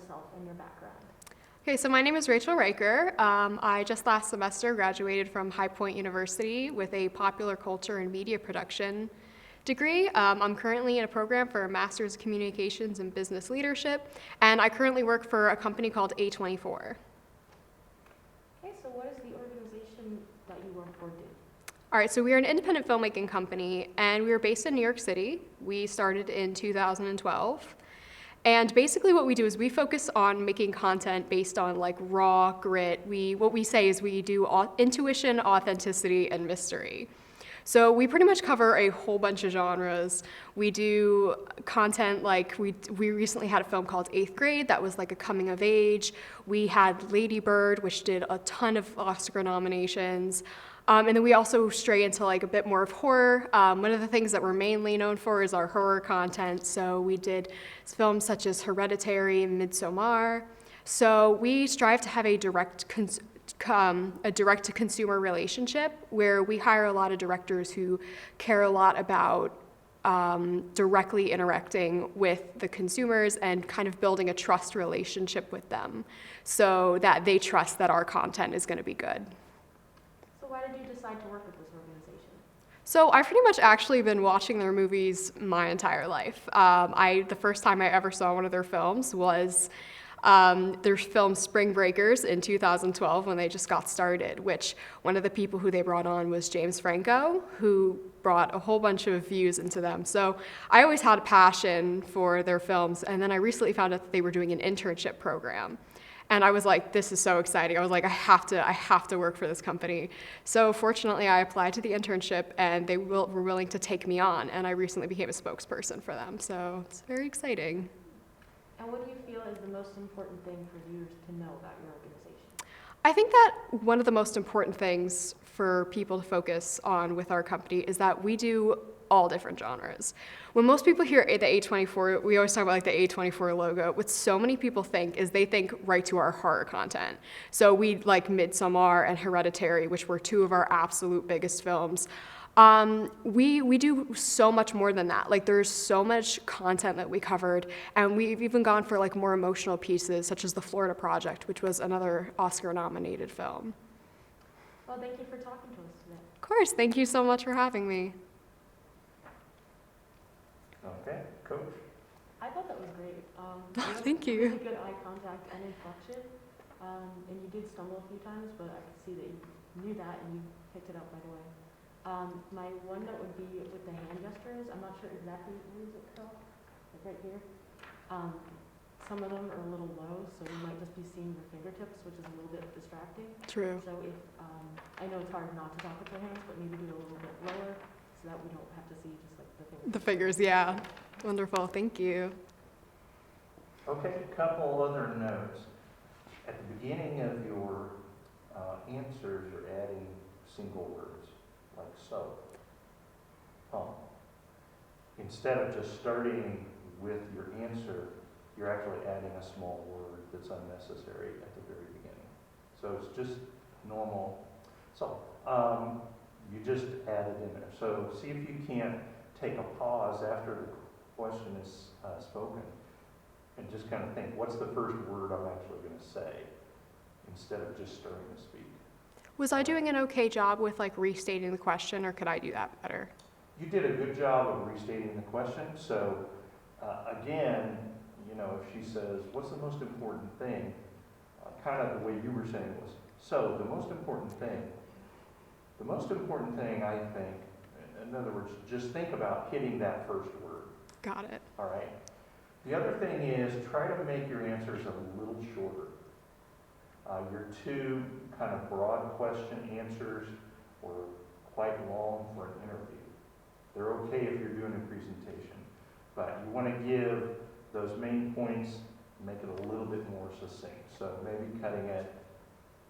yourself and your background. Okay, so my name is Rachael. I just last semester graduated from High Point University with a popular culture and media production degree. I'm currently in a program for a Master's of Communications and Business Leadership, and I currently work for a company called A24. Okay, so what does the organization that you work for do? All right, so we are an independent filmmaking company, and we are based in New York City. We started in 2012. And basically what we do is we focus on making content based on like raw grit. What we say is we do intuition, authenticity, and mystery. So we pretty much cover a whole bunch of genres. We do content like we recently had a film called Eighth Grade that was like a coming of age. We had Lady Bird, which did a ton of Oscar nominations. And then we also stray into like a bit more of horror. One of the things that we're mainly known for is our horror content. So we did films such as Hereditary and Midsommar. So we strive to have a direct-to-consumer relationship where we hire a lot of directors who care a lot about directly interacting with the consumers and kind of building a trust relationship with them so that they trust that our content is going to be good. So why did you decide to work with this organization? So I've pretty much actually been watching their movies my entire life. The first time I ever saw one of their films was their film Spring Breakers in 2012 when they just got started, which one of the people who they brought on was James Franco, who brought a whole bunch of views into them. So I always had a passion for their films, and then I recently found out that they were doing an internship program. And I was like, this is so exciting. I was like, I have to work for this company. So fortunately, I applied to the internship, and they were willing to take me on, and I recently became a spokesperson for them. So it's very exciting. And what do you feel is the most important thing for viewers to know about your organization? I think that one of the most important things for people to focus on with our company is that we do all different genres. When most people hear the A24, we always talk about like the A24 logo. What so many people think is they think right to our horror content. So we like Midsommar and Hereditary, which were two of our absolute biggest films. We do so much more than that. Like there's so much content that we covered, and we've even gone for like more emotional pieces, such as The Florida Project, which was another Oscar-nominated film. Well, thank you for talking to us today. Of course, thank you so much for having me. Okay, Coach. I thought that was great. Thank you. Really good eye contact and inflection, and you did stumble a few times, but I could see that you knew that and you picked it up right away. My one note would be with the hand gestures. I'm not sure exactly where is it, Carl? Like right here. Some of them are a little low, so we might just be seeing your fingertips, which is a little bit distracting. True. So if I know it's hard not to talk with your hands, but maybe do it a little bit lower so that we don't have to see just like the fingers. The figures, yeah. Wonderful, thank you. Okay, a couple other notes. At the beginning of your answers, you're adding single words, like so. Instead of just starting with your answer, you're actually adding a small word that's unnecessary at the very beginning. So it's just normal. So you just add it in there. So see if you can't take a pause after the question is spoken and just kind of think, what's the first word I'm actually going to say, instead of just starting to speak. Was I doing an okay job with like restating the question, or could I do that better? You did a good job of restating the question. So again, you know, if she says, what's the most important thing? Kind of the way you were saying was, so the most important thing I think, in other words, just think about hitting that first word. Got it. All right. The other thing is try to make your answers a little shorter. Your two kind of broad question answers were quite long for an interview. They're okay if you're doing a presentation, but you want to give those main points, make it a little bit more succinct. So maybe cutting it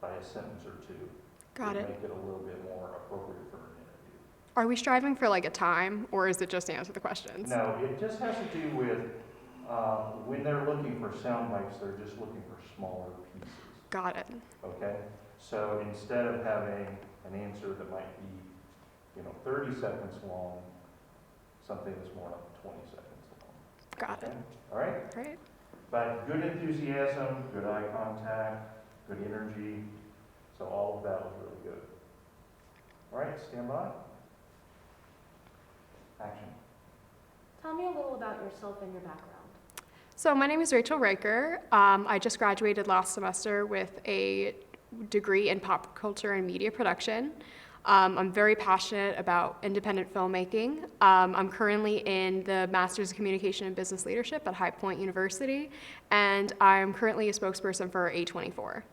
by a sentence or two. Got it. Make it a little bit more appropriate for an interview. Are we striving for like a time, or is it just to answer the questions? No, it just has to do with when they're looking for sound bites, they're just looking for smaller pieces. Got it. Okay? So instead of having an answer that might be, 30 seconds long, something that's more like 20 seconds long. Got it. Okay? All right? Great. But good enthusiasm, good eye contact, good energy, so all of that was really good. All right, stand by. Action. Tell me a little about yourself and your background. So my name is Rachael. I just graduated last semester with a degree in pop culture and media production. I'm very passionate about independent filmmaking. I'm currently in the Master's of Communication and Business Leadership at High Point University, and I'm currently a spokesperson for A24.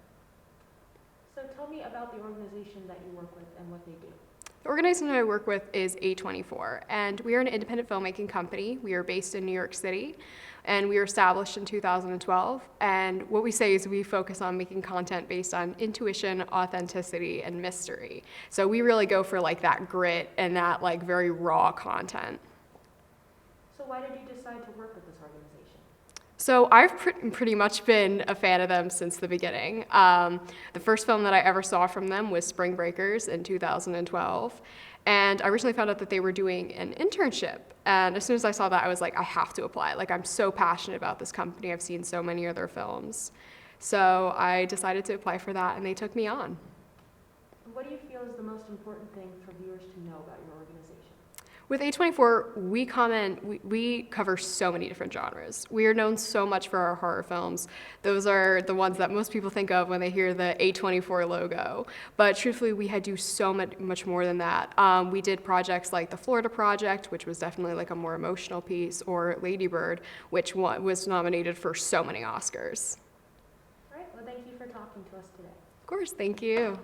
So tell me about the organization that you work with and what they do. The organization I work with is A24, and we are an independent filmmaking company. We are based in New York City, and we were established in 2012. And what we say is we focus on making content based on intuition, authenticity, and mystery. So we really go for like that grit and that like very raw content. So why did you decide to work with this organization? So I've pretty much been a fan of them since the beginning. The first film that I ever saw from them was Spring Breakers in 2012. And I recently found out that they were doing an internship. And as soon as I saw that, I was like, I have to apply. Like, I'm so passionate about this company. I've seen so many of their films. So I decided to apply for that, and they took me on. What do you feel is the most important thing for viewers to know about your organization? With A24, we cover so many different genres. We are known so much for our horror films. Those are the ones that most people think of when they hear the A24 logo. But truthfully, we do so much more than that. We did projects like the Florida Project, which was definitely like a more emotional piece, or Lady Bird, which was nominated for so many Oscars. All right, well, thank you for talking to us today. Of course, thank you.